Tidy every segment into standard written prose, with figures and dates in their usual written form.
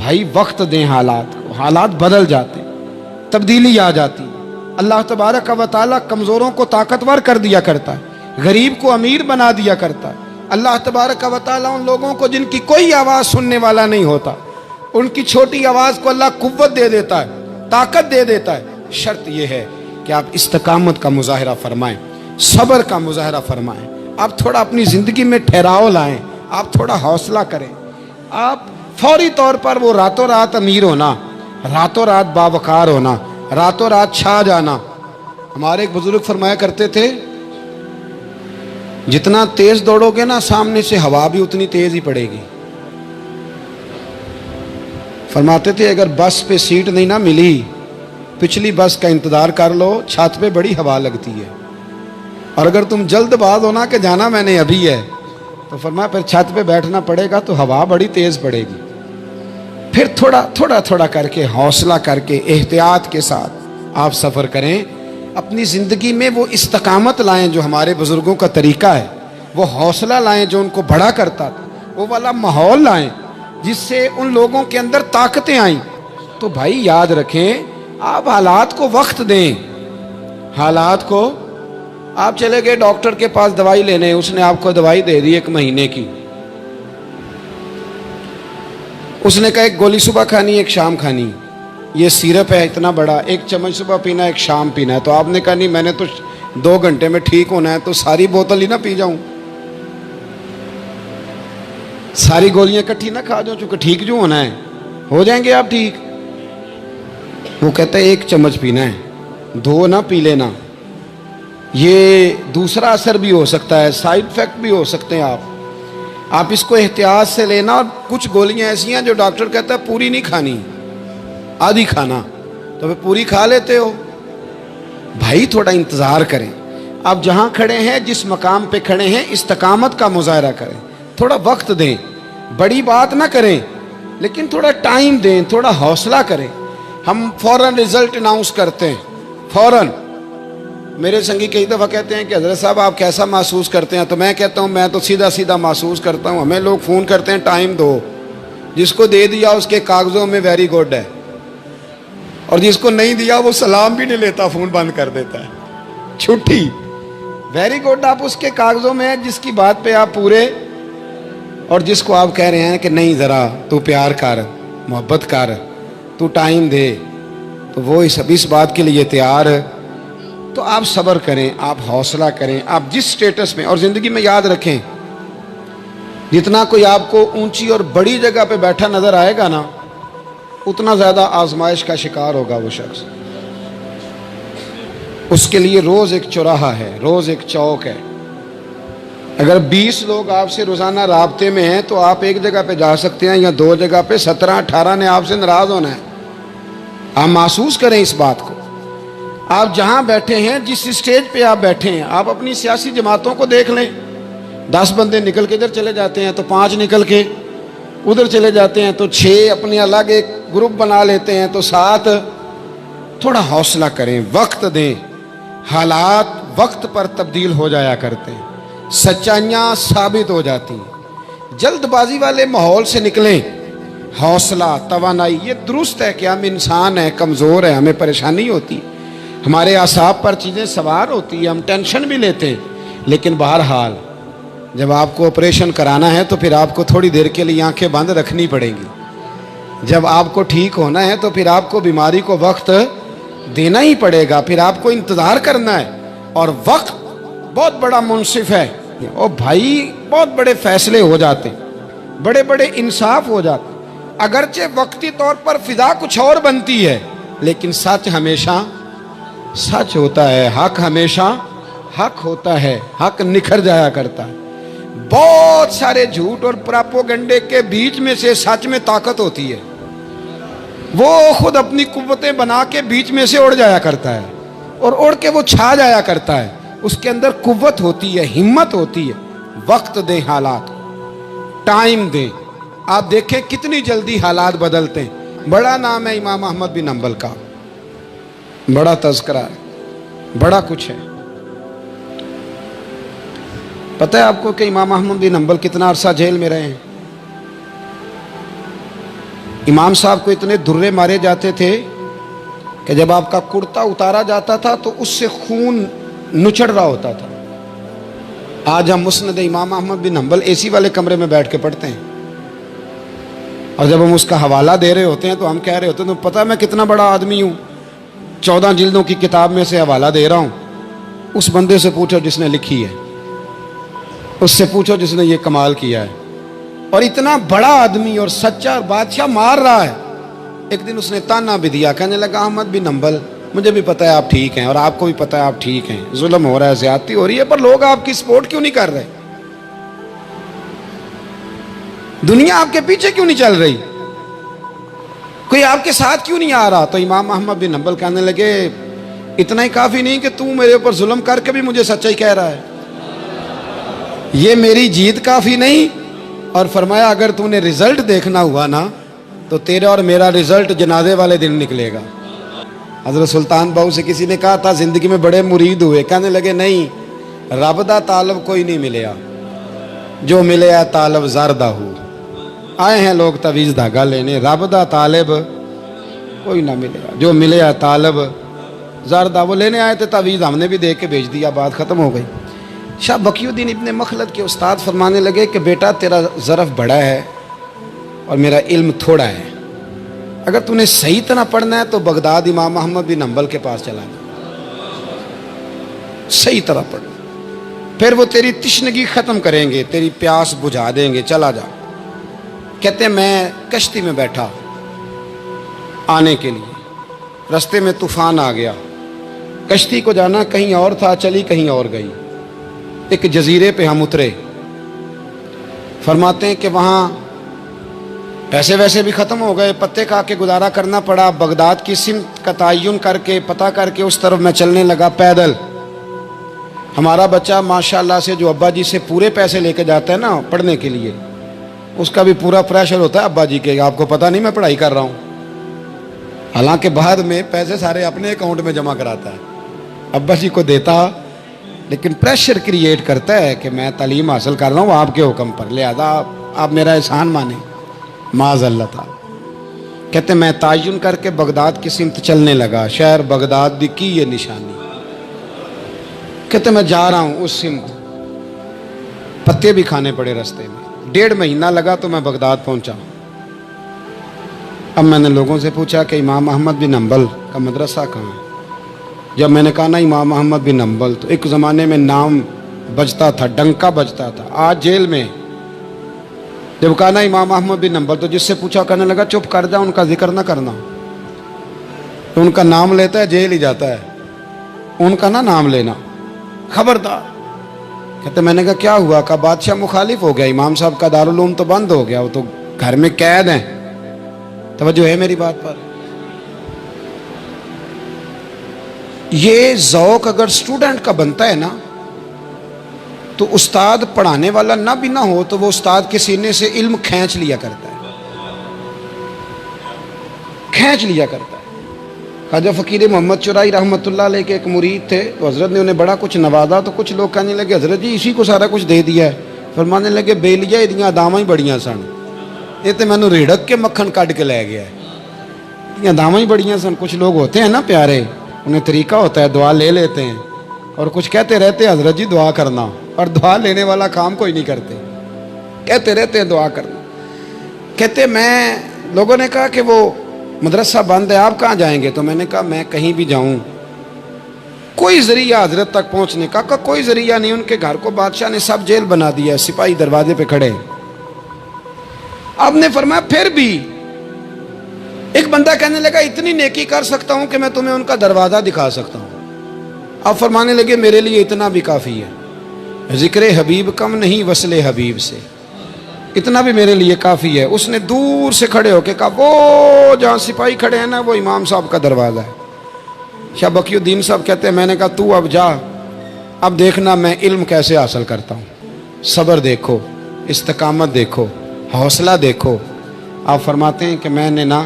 بھائی وقت دیں حالات کو، حالات بدل جاتے ہیں، تبدیلی آ جاتی ہے۔ اللہ تبارک و تعالیٰ کمزوروں کو طاقتور کر دیا کرتا ہے، غریب کو امیر بنا دیا کرتا ہے۔ اللہ تبارک و تعالیٰ ان لوگوں کو جن کی کوئی آواز سننے والا نہیں ہوتا، ان کی چھوٹی آواز کو اللہ قوت دے دیتا ہے، طاقت دے دیتا ہے۔ شرط یہ ہے کہ آپ استقامت کا مظاہرہ فرمائیں، صبر کا مظاہرہ فرمائیں، آپ تھوڑا اپنی زندگی میں ٹھہراؤ لائیں، آپ تھوڑا حوصلہ کریں۔ آپ فوری طور پر وہ راتوں رات امیر ہونا، راتوں رات باوقار ہونا، راتوں رات چھا جانا۔ ہمارے ایک بزرگ فرمایا کرتے تھے، جتنا تیز دوڑو گے نا سامنے سے ہوا بھی اتنی تیز ہی پڑے گی۔ فرماتے تھے اگر بس پہ سیٹ نہیں نہ ملی، پچھلی بس کا انتظار کر لو، چھت پہ بڑی ہوا لگتی ہے، اور اگر تم جلد باز ہونا کہ جانا میں نے ابھی ہے، تو فرمایا پھر چھت پہ بیٹھنا پڑے گا تو ہوا بڑی تیز پڑے گی۔ پھر تھوڑا تھوڑا کر کے، حوصلہ کر کے، احتیاط کے ساتھ آپ سفر کریں، اپنی زندگی میں وہ استقامت لائیں جو ہمارے بزرگوں کا طریقہ ہے، وہ حوصلہ لائیں جو ان کو بڑا کرتا تھا، وہ والا ماحول لائیں جس سے ان لوگوں کے اندر طاقتیں آئیں۔ تو بھائی یاد رکھیں، آپ حالات کو وقت دیں، حالات کو۔ آپ چلے گئے ڈاکٹر کے پاس دوائی لینے، اس نے آپ کو دوائی دے دی 1 مہینے کی، اس نے کہا 1 گولی صبح کھانی 1 شام کھانی، یہ سیرپ ہے اتنا بڑا، 1 چمچ صبح پینا 1 شام پینا ہے۔ تو آپ نے کہا نہیں میں نے تو 2 گھنٹے میں ٹھیک ہونا ہے، تو ساری بوتل ہی نہ پی جاؤں، ساری گولیاں اکٹھی نہ کھا جاؤں، چونکہ ٹھیک جو ہونا ہے ہو جائیں گے آپ ٹھیک۔ وہ کہتا ہے 1 چمچ پینا ہے، 2 نہ پی لینا، یہ دوسرا اثر بھی ہو سکتا ہے، سائیڈ افیکٹ بھی ہو سکتے ہیں، آپ اس کو احتیاط سے لینا۔ اور کچھ گولیاں ایسی ہیں جو ڈاکٹر کہتا ہے پوری نہیں کھانی، آدھی کھانا، تو پھر پوری کھا لیتے ہو۔ بھائی تھوڑا انتظار کریں، آپ جہاں کھڑے ہیں، جس مقام پہ کھڑے ہیں، استقامت کا مظاہرہ کریں، تھوڑا وقت دیں، بڑی بات نہ کریں لیکن تھوڑا ٹائم دیں، تھوڑا حوصلہ کریں۔ ہم فوراً رزلٹ اناؤنس کرتے ہیں، فوراً۔ میرے سنگی کئی دفعہ کہتے ہیں کہ حضرت صاحب آپ کیسا محسوس کرتے ہیں، تو میں کہتا ہوں میں تو سیدھا محسوس کرتا ہوں۔ ہمیں لوگ فون کرتے ہیں ٹائم دو، جس کو دے دیا اس کے کاغذوں میں ویری گڈ ہے، اور جس کو نہیں دیا وہ سلام بھی نہیں لیتا، فون بند کر دیتا ہے، چھٹی۔ ویری گڈ آپ اس کے کاغذوں میں ہے جس کی بات پہ آپ پورے، اور جس کو آپ کہہ رہے ہیں کہ نہیں ذرا تو پیار کر، محبت کر، تو ٹائم دے، تو وہ اس بات کے لیے تیار ہے۔ تو آپ صبر کریں، آپ حوصلہ کریں، آپ جس سٹیٹس میں، اور زندگی میں یاد رکھیں جتنا کوئی آپ کو اونچی اور بڑی جگہ پہ بیٹھا نظر آئے گا نا، اتنا زیادہ آزمائش کا شکار ہوگا وہ شخص۔ اس کے لیے روز ایک چوراہا ہے، روز ایک چوک ہے۔ اگر 20 لوگ آپ سے روزانہ رابطے میں ہیں تو آپ ایک جگہ پہ جا سکتے ہیں، یا 2 جگہ پہ 17-18 نے آپ سے ناراض ہونا ہے۔ آپ محسوس کریں اس بات کو۔ آپ جہاں بیٹھے ہیں، جس اسٹیج پہ آپ بیٹھے ہیں، آپ اپنی سیاسی جماعتوں کو دیکھ لیں، 10 بندے نکل کے ادھر چلے جاتے ہیں تو 5 نکل کے ادھر چلے جاتے ہیں، تو 6 اپنے الگ ایک گروپ بنا لیتے ہیں، تو 7۔ تھوڑا حوصلہ کریں، وقت دیں، حالات وقت پر تبدیل ہو جایا کرتے ہیں، سچائیاں ثابت ہو جاتی ہیں۔ جلد بازی والے ماحول سے نکلیں، حوصلہ، توانائی، یہ درست ہے کہ ہم انسان ہیں، کمزور ہیں، ہمیں پریشانی ہوتی ہے، ہمارے اعصاب پر چیزیں سوار ہوتی ہیں، ہم ٹینشن بھی لیتے ہیں، لیکن بہرحال جب آپ کو آپریشن کرانا ہے تو پھر آپ کو تھوڑی دیر کے لیے آنکھیں بند رکھنی پڑیں گی۔ جب آپ کو ٹھیک ہونا ہے تو پھر آپ کو بیماری کو وقت دینا ہی پڑے گا، پھر آپ کو انتظار کرنا ہے، اور وقت بہت بڑا منصف ہے۔ اور بھائی بہت بڑے فیصلے ہو جاتے ہیں، بڑے بڑے انصاف ہو جاتے ہیں، اگرچہ وقتی طور پر فضا کچھ اور بنتی ہے، لیکن سچ ہمیشہ سچ ہوتا ہے، حق ہمیشہ حق ہوتا ہے، حق نکھر جایا کرتا ہے۔ بہت سارے جھوٹ اور پراپوگنڈے کے بیچ میں سے سچ میں طاقت ہوتی ہے، وہ خود اپنی قوتیں بنا کے بیچ میں سے اڑ جایا کرتا ہے، اور اڑ کے وہ چھا جایا کرتا ہے، اس کے اندر قوت ہوتی ہے، ہمت ہوتی ہے۔ وقت دیں، حالات ٹائم دیں، آپ دیکھیں کتنی جلدی حالات بدلتے ہیں۔ بڑا نام ہے امام احمد بن حنبل کا، بڑا تذکرہ ہے، بڑا کچھ ہے۔ پتہ ہے آپ کو کہ امام احمد بن حنبل کتنا عرصہ جیل میں رہے ہیں؟ امام صاحب کو اتنے درے مارے جاتے تھے کہ جب آپ کا کرتا اتارا جاتا تھا تو اس سے خون نچڑ رہا ہوتا تھا. آج ہم مسند امام احمد بن حنبل اے سی والے کمرے میں بیٹھ کے پڑھتے ہیں، اور جب ہم اس کا حوالہ دے رہے ہوتے ہیں تو ہم کہہ رہے ہوتے ہیں تو پتہ میں کتنا بڑا آدمی ہوں، 14 جلدوں کی کتاب میں سے حوالہ دے رہا ہوں. اس بندے سے پوچھو جس نے لکھی ہے، اس سے پوچھو جس نے یہ کمال کیا ہے. اور اتنا بڑا آدمی اور سچا بادشاہ مار رہا ہے. ایک دن اس نے تانا بھی دیا، کہنے لگا احمد بن حنبل مجھے بھی پتہ ہے آپ ٹھیک ہیں اور آپ کو بھی پتہ ہے آپ ٹھیک ہیں، ظلم ہو رہا ہے، زیادتی ہو رہی ہے، پر لوگ آپ کی سپورٹ کیوں نہیں کر رہے؟ دنیا آپ کے پیچھے کیوں نہیں چل رہی؟ کوئی آپ کے ساتھ کیوں نہیں آ رہا؟ تو امام احمد بن حنبل کہنے لگے اتنا ہی کافی نہیں کہ تو میرے اوپر ظلم کر کے بھی مجھے سچائی کہہ رہا ہے، یہ میری جیت کافی نہیں. اور فرمایا اگر تو نے رزلٹ دیکھنا ہوا نا تو تیرا اور میرا رزلٹ جنازے والے دن نکلے گا. حضرت سلطان بہو سے کسی نے کہا تھا زندگی میں بڑے مرید ہوئے، کہنے لگے نہیں، رب دا طالب کوئی نہیں ملیا، جو ملے ہے طالب زردہ ہو. آئے ہیں لوگ تویز دھاگا لینے، رب دا طالب کوئی نہ ملیا، جو ملے ہے طالب زردہ. وہ لینے آئے تھے تویز، ہم نے بھی دے کے بھیج دیا، بات ختم ہو گئی. شاہ بقی الدین ابن مخلد کے استاد فرمانے لگے کہ بیٹا تیرا ظرف بڑا ہے اور میرا علم تھوڑا ہے، اگر تو نے صحیح طرح پڑھنا ہے تو بغداد امام احمد بن حنبل کے پاس چلا جا، صحیح طرح پڑھنا، پھر وہ تیری تشنگی ختم کریں گے، تیری پیاس بجھا دیں گے، چلا جا. کہتے ہیں میں کشتی میں بیٹھا آنے کے لیے، رستے میں طوفان آ گیا، کشتی کو جانا کہیں اور تھا، چلی کہیں اور گئی. ایک جزیرے پہ ہم اترے. فرماتے ہیں کہ وہاں پیسے ویسے بھی ختم ہو گئے، پتے کھا کے گزارا کرنا پڑا. بغداد کی سمت کا تعین کر کے پتہ کر کے اس طرف میں چلنے لگا پیدل. ہمارا بچہ ماشاءاللہ سے جو ابا جی سے پورے پیسے لے کے جاتا ہے نا پڑھنے کے لیے، اس کا بھی پورا پریشر ہوتا ہے ابا جی کے، آپ کو پتہ نہیں میں پڑھائی کر رہا ہوں، حالانکہ بعد میں پیسے سارے اپنے اکاؤنٹ میں جمع کراتا ہے، ابا جی کو دیتا، لیکن پریشر کریٹ کرتا ہے کہ میں تعلیم حاصل کر رہا ہوں آپ کے حکم پر، لہذا آپ میرا احسان مانیں معاذ اللہ تعالی. کہتے میں تعین کر کے بغداد کی سمت چلنے لگا، شہر بغداد دی کی یہ نشانی. کہتے میں جا رہا ہوں اس سمت، پتے بھی کھانے پڑے رستے میں. 1.5 مہینہ لگا تو میں بغداد پہنچا. اب میں نے لوگوں سے پوچھا کہ امام احمد بن حنبل کا مدرسہ کہاں ہے؟ جب میں نے کہا نا امام احمد بن حنبل، تو ایک زمانے میں نام بجتا تھا، ڈنکا بجتا تھا. آج جیل میں جب کہا نا امام احمد بن حنبل تو جس سے پوچھا کہنے لگا چپ کر جا، ان کا ذکر نہ کرنا. تو ان کا نام لیتا ہے جیل ہی جاتا ہے، ان کا نہ نام لینا، خبردار. کہتے میں نے کہا کیا ہوا؟ کہا بادشاہ مخالف ہو گیا، امام صاحب کا دارالعلوم تو بند ہو گیا، وہ تو گھر میں قید ہیں. توجہ ہے میری بات پر؟ یہ ذوق اگر اسٹوڈنٹ کا بنتا ہے نا تو استاد پڑھانے والا نہ بھی نہ ہو تو وہ استاد کے سینے سے علم کھینچ لیا کرتا ہے، کھینچ لیا کرتا ہے. خواجہ فقیر محمد چرائی رحمۃ اللہ علیہ کے ایک مرید تھے، تو حضرت نے انہیں بڑا کچھ نوازا. تو کچھ لوگ کہنے لگے حضرت جی اسی کو سارا کچھ دے دیا ہے. فرمانے لگے بیلیاں ادیاں داواں ہی بڑیاں سن، یہ تو مینوں ریڑک کے مکھن کٹ کے لے گیا ہے. ادیاں داواں ہی بڑیاں سن. کچھ لوگ ہوتے ہیں نا پیارے، انہیں طریقہ ہوتا ہے دعا لے لیتے ہیں، اور کچھ کہتے رہتے ہیں حضرت جی دعا کرنا، اور دعا لینے والا کام کوئی نہیں کرتے، کہتے رہتے ہیں دعا کرنا. کہتے میں لوگوں نے کہا کہ وہ مدرسہ بند ہے، آپ کہاں جائیں گے؟ تو میں نے کہا میں کہیں بھی جاؤں کوئی ذریعہ حضرت تک پہنچنے کا. کوئی ذریعہ نہیں. ان کے گھر کو بادشاہ نے سب جیل بنا دیا، سپاہی دروازے پہ کھڑے. آپ نے فرمایا پھر بھی ایک بندہ کہنے لگا اتنی نیکی کر سکتا ہوں کہ میں تمہیں ان کا دروازہ دکھا سکتا ہوں. آپ فرمانے لگے میرے لیے اتنا بھی کافی ہے، ذکر حبیب کم نہیں وصل حبیب سے، اتنا بھی میرے لیے کافی ہے. اس نے دور سے کھڑے ہو کے کہا وہ جہاں سپاہی کھڑے ہیں نا وہ امام صاحب کا دروازہ ہے. شاہ بقی الدین صاحب کہتے ہیں میں نے کہا تو اب جا، اب دیکھنا میں علم کیسے حاصل کرتا ہوں. صبر دیکھو، استقامت دیکھو، حوصلہ دیکھو. آپ فرماتے ہیں کہ میں نے نا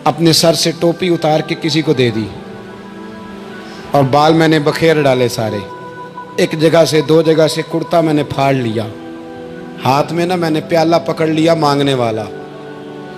اپنے سر سے ٹوپی اتار کے کسی کو دے دی، اور بال میں نے بخیر ڈالے سارے. ایک جگہ سے 2 جگہ سے کرتا میں نے پھاڑ لیا، ہاتھ میں نا میں نے پیالہ پکڑ لیا مانگنے والا،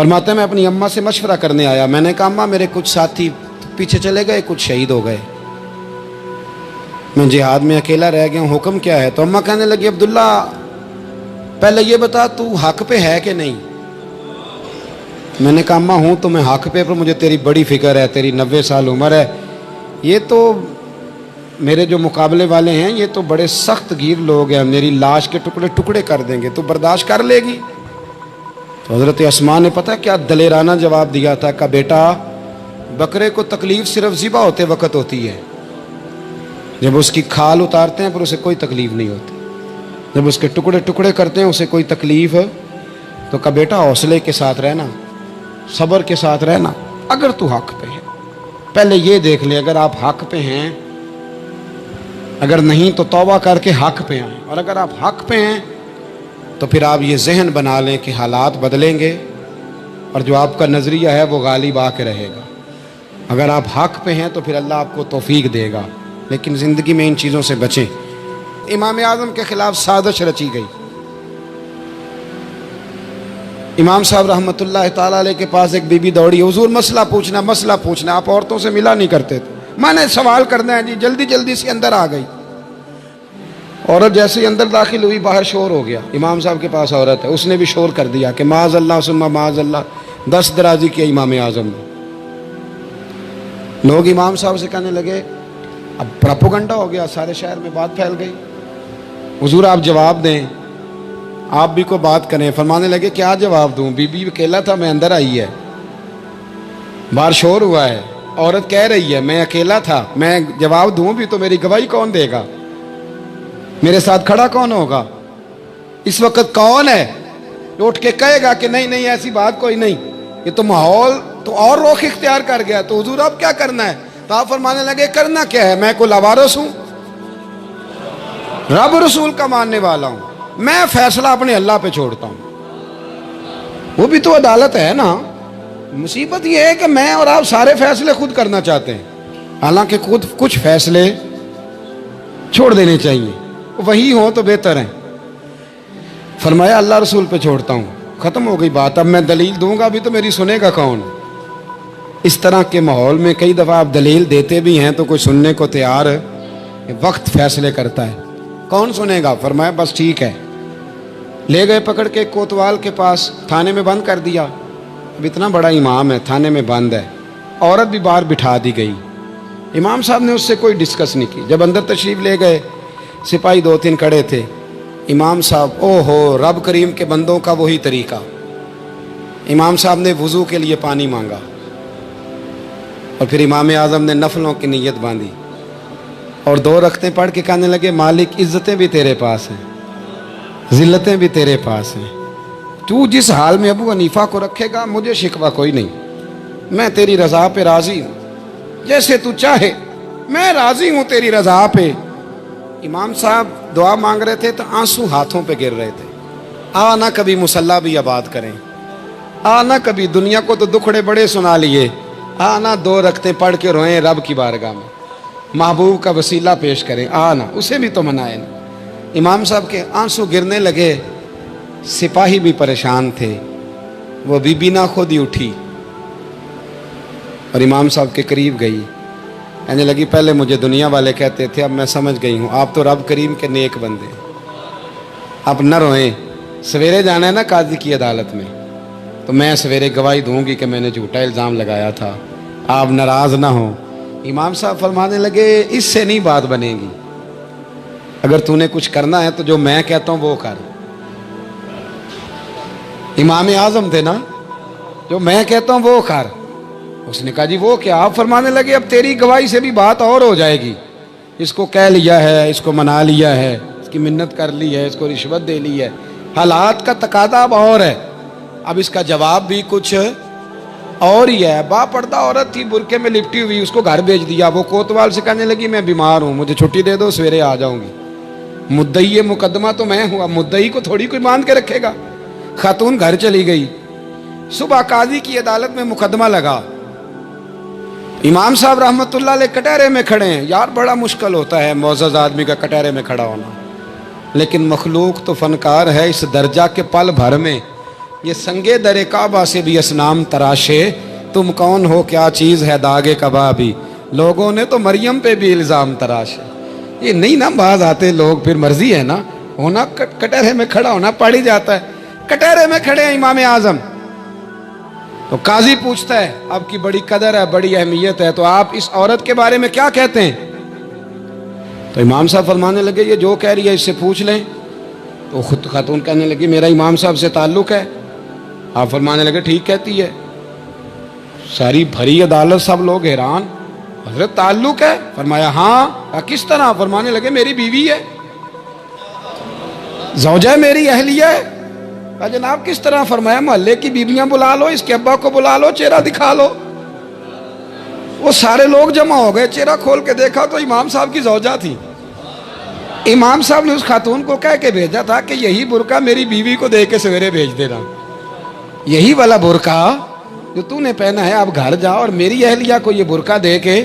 فرماتے ہیں میں اپنی اماں سے مشورہ کرنے آیا، میں نے کہا اماں میرے کچھ ساتھی پیچھے چلے گئے، کچھ شہید ہو گئے، میں جہاد میں اکیلا رہ گیا ہوں، حکم کیا ہے؟ تو اماں کہنے لگی عبداللہ پہلے یہ بتا تو حق پہ ہے کہ نہیں؟ میں نے کہا اماں ہوں تو میں حق پہ، پر مجھے تیری بڑی فکر ہے، تیری 90 سال عمر ہے، یہ تو میرے جو مقابلے والے ہیں یہ تو بڑے سخت گیر لوگ ہیں، میری لاش کے ٹکڑے ٹکڑے کر دیں گے، تو برداشت کر لے گی؟ تو حضرت اسماء نے پتہ کیا دلیرانہ جواب دیا تھا کہ بیٹا بکرے کو تکلیف صرف ذبح ہوتے وقت ہوتی ہے، جب اس کی کھال اتارتے ہیں پر اسے کوئی تکلیف نہیں ہوتی، جب اس کے ٹکڑے ٹکڑے کرتے ہیں اسے کوئی تکلیف، تو کہا بیٹا حوصلے کے ساتھ رہنا، صبر کے ساتھ رہنا، اگر تو حق پہ ہے پہلے یہ دیکھ لے، اگر آپ حق پہ ہیں، اگر نہیں تو توبہ کر کے حق پہ آئیں، اور اگر آپ حق پہ ہیں تو پھر آپ یہ ذہن بنا لیں کہ حالات بدلیں گے اور جو آپ کا نظریہ ہے وہ غالب آ کے رہے گا، اگر آپ حق پہ ہیں تو پھر اللہ آپ کو توفیق دے گا، لیکن زندگی میں ان چیزوں سے بچیں۔ امام اعظم کے خلاف سازش رچی گئی، امام صاحب رحمۃ اللہ تعالیٰ علیہ کے پاس ایک بی بی دوڑی، حضور مسئلہ پوچھنا، آپ عورتوں سے ملا نہیں کرتے تھے، میں نے سوال کرنا ہے جی، جلدی جلدی سے اندر آ گئی، عورت جیسے ہی اندر داخل ہوئی باہر شور ہو گیا، امام صاحب کے پاس عورت ہے، اس نے بھی شور کر دیا کہ معاذ اللہ ثم معاذ اللہ، 10 درازی کیا امام اعظم نے۔ لوگ امام صاحب سے کہنے لگے اب پراپوگنڈا ہو گیا، سارے شہر میں بات پھیل گئی، حضور آپ جواب دیں، آپ بھی کو بات کریں۔ فرمانے لگے کیا جواب دوں، بی بی اکیلا تھا، میں اندر آئی ہے، باہر شور ہوا ہے، عورت کہہ رہی ہے میں اکیلا تھا، میں جواب دوں بھی تو میری گواہی کون دے گا، میرے ساتھ کھڑا کون ہوگا، اس وقت کون ہے جو اٹھ کے کہے گا کہ نہیں نہیں ایسی بات کوئی نہیں، یہ تو ماحول تو اور رخ اختیار کر گیا، تو حضور اب کیا کرنا ہے؟ تو آپ فرمانے لگے کرنا کیا ہے، میں کوئی لاوارث ہوں، رب رسول کا ماننے والا ہوں، میں فیصلہ اپنے اللہ پہ چھوڑتا ہوں، وہ بھی تو عدالت ہے نا۔ مصیبت یہ ہے کہ میں اور آپ سارے فیصلے خود کرنا چاہتے ہیں، حالانکہ خود کچھ فیصلے چھوڑ دینے چاہیے، وہی ہوں تو بہتر ہیں۔ فرمایا اللہ رسول پہ چھوڑتا ہوں، ختم ہو گئی بات، اب میں دلیل دوں گا بھی تو میری سنے گا کون؟ اس طرح کے ماحول میں کئی دفعہ آپ دلیل دیتے بھی ہیں تو کوئی سننے کو تیار، وقت فیصلے کرتا ہے، کون سنے گا؟ فرمایا بس ٹھیک ہے، لے گئے پکڑ کے کوتوال کے پاس، تھانے میں بند کر دیا، اب اتنا بڑا امام ہے تھانے میں بند ہے، عورت بھی باہر بٹھا دی گئی، امام صاحب نے اس سے کوئی ڈسکس نہیں کی، جب اندر تشریف لے گئے سپاہی 2-3 کھڑے تھے، امام صاحب او ہو رب کریم کے بندوں کا وہی طریقہ، امام صاحب نے وضو کے لیے پانی مانگا اور پھر امام اعظم نے نفلوں کی نیت باندھی اور 2 رکعتیں پڑھ کے کہنے لگے مالک عزتیں بھی تیرے پاس ہیں، ذلتیں بھی تیرے پاس ہیں، تو جس حال میں ابو حنیفہ کو رکھے گا مجھے شکوہ کوئی نہیں، میں تیری رضا پہ راضی ہوں، جیسے تو چاہے میں راضی ہوں تیری رضا پہ۔ امام صاحب دعا مانگ رہے تھے تو آنسو ہاتھوں پہ گر رہے تھے، نہ کبھی مصلی بھی آباد کریں، نہ کبھی دنیا کو تو دکھڑے بڑے سنا لیے، نہ 2 رکعتیں پڑھ کے روئیں رب کی بارگاہ میں، محبوب کا وسیلہ پیش کریں، نہ اسے بھی تو منائیں نا۔ امام صاحب کے آنسو گرنے لگے، سپاہی بھی پریشان تھے، وہ بی بی نہ خود ہی اٹھی اور امام صاحب کے قریب گئی، کہنے لگی پہلے مجھے دنیا والے کہتے تھے، اب میں سمجھ گئی ہوں آپ تو رب کریم کے نیک بندے، اب نہ روئیں، سویرے جانا ہے نا قاضی کی عدالت میں، تو میں سویرے گواہی دوں گی کہ میں نے جھوٹا الزام لگایا تھا، آپ ناراض نہ ہوں۔ امام صاحب فرمانے لگے اس سے نہیں بات بنے گی، اگر تو نے کچھ کرنا ہے تو جو میں کہتا ہوں وہ کر، امام اعظم تھے نا، جو میں کہتا ہوں وہ کر۔ اس نے کہا جی وہ کیا؟ آپ فرمانے لگے اب تیری گواہی سے بھی بات اور ہو جائے گی، اس کو کہہ لیا ہے، اس کو منا لیا ہے، اس کی منت کر لی ہے، اس کو رشوت دے لی ہے، حالات کا تقاضا اب اور ہے، اب اس کا جواب بھی کچھ اور ہی ہے۔ با پردہ عورت تھی، برقعے میں لپٹی ہوئی، اس کو گھر بھیج دیا، وہ کوتوال سے کہنے لگی میں بیمار ہوں، مجھے چھٹی دے دو، سویرے آ جاؤں گی، مدعی مقدمہ تو میں ہوں، اب مدعی کو تھوڑی کوئی باندھ کے رکھے گا۔ خاتون گھر چلی گئی، صبح قاضی کی عدالت میں مقدمہ لگا، امام صاحب رحمۃ اللہ علیہ کٹہرے میں کھڑے ہیں، یار بڑا مشکل ہوتا ہے معزز آدمی کا کٹہرے میں کھڑا ہونا، لیکن مخلوق تو فنکار ہے، اس درجہ کے پل بھر میں یہ سنگے در کعبہ سے بھی اسنام تراشے، تم کون ہو کیا چیز ہے داغے کبابی، لوگوں نے تو مریم پہ بھی الزام تراشے۔ یہ نہیں نا باز آتے لوگ، پھر مرضی ہے نا، ہونا کٹہرے میں کھڑا ہونا پڑ ہی جاتا ہے۔ کٹہرے میں کھڑے ہیں امام اعظم، تو قاضی پوچھتا ہے آپ کی بڑی قدر ہے، بڑی اہمیت ہے، تو آپ اس عورت کے بارے میں کیا کہتے ہیں؟ تو امام صاحب فرمانے لگے یہ جو کہہ رہی ہے اس سے پوچھ لیں۔ تو خود خاتون کہنے لگی میرا امام صاحب سے تعلق ہے۔ آپ فرمانے لگے ٹھیک کہتی ہے۔ ساری بھری عدالت سب لوگ حیران، حضرت تعلق ہے؟ فرمایا ہاں۔ کس طرح؟ فرمانے لگے میری بیوی ہے، زوجہ میری اہلیہ ہے۔ کہا جناب کس طرح؟ فرمایا محلے کی بیویاں بلا لو، اس کے ابا کو بلا لو، چہرہ دکھا لو۔ وہ سارے لوگ جمع ہو گئے، چہرہ کھول کے دیکھا تو امام صاحب کی زوجہ تھی۔ امام صاحب نے اس خاتون کو کہہ کے بھیجا تھا کہ یہی برقع میری بیوی کو دے کے سویرے بھیج دینا، یہی والا برقع جو تو نے پہنا ہے، اب گھر جا اور میری اہلیہ کو یہ برقع دے کے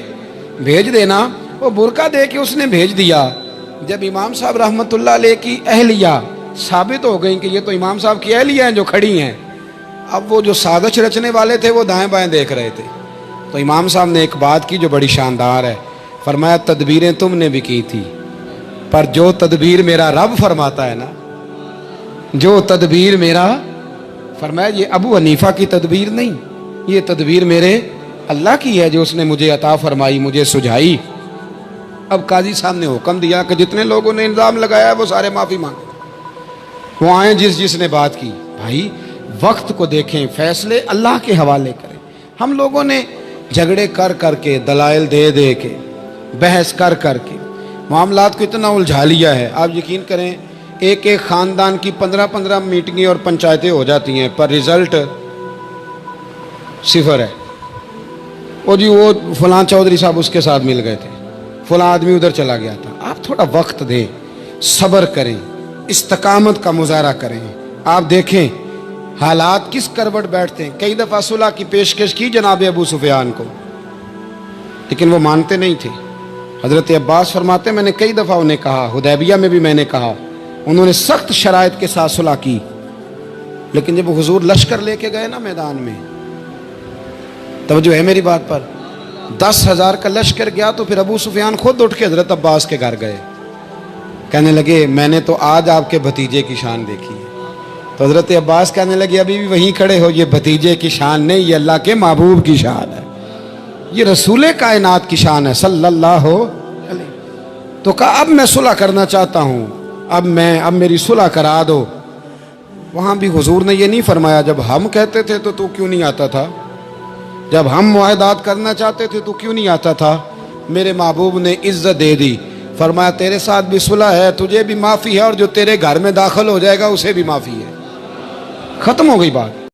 بھیج دینا۔ وہ برقع دے کے اس نے بھیج دیا۔ جب امام صاحب رحمت اللہ علیہ کی اہلیہ ثابت ہو گئی کہ یہ تو امام صاحب کی اہلیہ ہیں جو کھڑی ہیں، اب وہ جو سازش رچنے والے تھے وہ دائیں بائیں دیکھ رہے تھے۔ تو امام صاحب نے ایک بات کی جو بڑی شاندار ہے، فرمایا تدبیریں تم نے بھی کی تھی، پر جو تدبیر میرا رب فرماتا ہے نا، جو تدبیر میرا، فرمایا یہ ابو حنیفہ کی تدبیر نہیں، یہ تدبیر میرے اللہ کی ہے جو اس نے مجھے عطا فرمائی، مجھے سجھائی۔ اب قاضی صاحب نے حکم دیا کہ جتنے لوگوں نے الزام لگایا ہے وہ سارے معافی مانگیں، وہ آئیں جس نے بات کی۔ بھائی وقت کو دیکھیں، فیصلے اللہ کے حوالے کریں۔ ہم لوگوں نے جھگڑے کر کر کے، دلائل دے دے کے، بحث کر کر کے معاملات کو اتنا الجھا لیا ہے۔ آپ یقین کریں ایک ایک خاندان کی 15 میٹنگیں اور پنچایتیں ہو جاتی ہیں، پر رزلٹ صفر ہے۔ وہ جی وہ فلاں چودھری صاحب اس کے ساتھ مل گئے تھے، فلاں آدمی ادھر چلا گیا تھا۔ آپ تھوڑا وقت دیں، صبر کریں، استقامت کا مظاہرہ کریں۔ آپ دیکھیں حالات کس کروٹ بیٹھتے ہیں۔ کئی دفعہ صلح کی پیشکش کی جناب ابو سفیان کو، لیکن وہ مانتے نہیں تھے۔ حضرت عباس فرماتے میں نے کئی دفعہ انہیں کہا، حدیبیہ میں بھی میں نے کہا، انہوں نے سخت شرائط کے ساتھ صلح کی، لیکن جب حضور لشکر لے کے گئے نا میدان میں، توجہ ہے میری بات پر، 10,000 کا لشکر گیا تو پھر ابو سفیان خود اٹھ کے حضرت عباس کے گھر گئے، کہنے لگے میں نے تو آج آپ کے بھتیجے کی شان دیکھی ہے۔ تو حضرت عباس کہنے لگے ابھی بھی وہیں کھڑے ہو، یہ بھتیجے کی شان نہیں، یہ اللہ کے محبوب کی شان ہے، یہ رسول کائنات کی شان ہے صلی اللہ علیہ۔ تو کہا اب میں صلح کرنا چاہتا ہوں، اب میری صلح کرا دو۔ وہاں بھی حضور نے یہ نہیں فرمایا جب ہم کہتے تھے تو کیوں نہیں آتا تھا، جب ہم معاہدات کرنا چاہتے تھے تو کیوں نہیں آتا تھا۔ میرے محبوب نے عزت دے دی، فرمایا تیرے ساتھ بھی صلح ہے، تجھے بھی معافی ہے، اور جو تیرے گھر میں داخل ہو جائے گا اسے بھی معافی ہے۔ ختم ہو گئی بات۔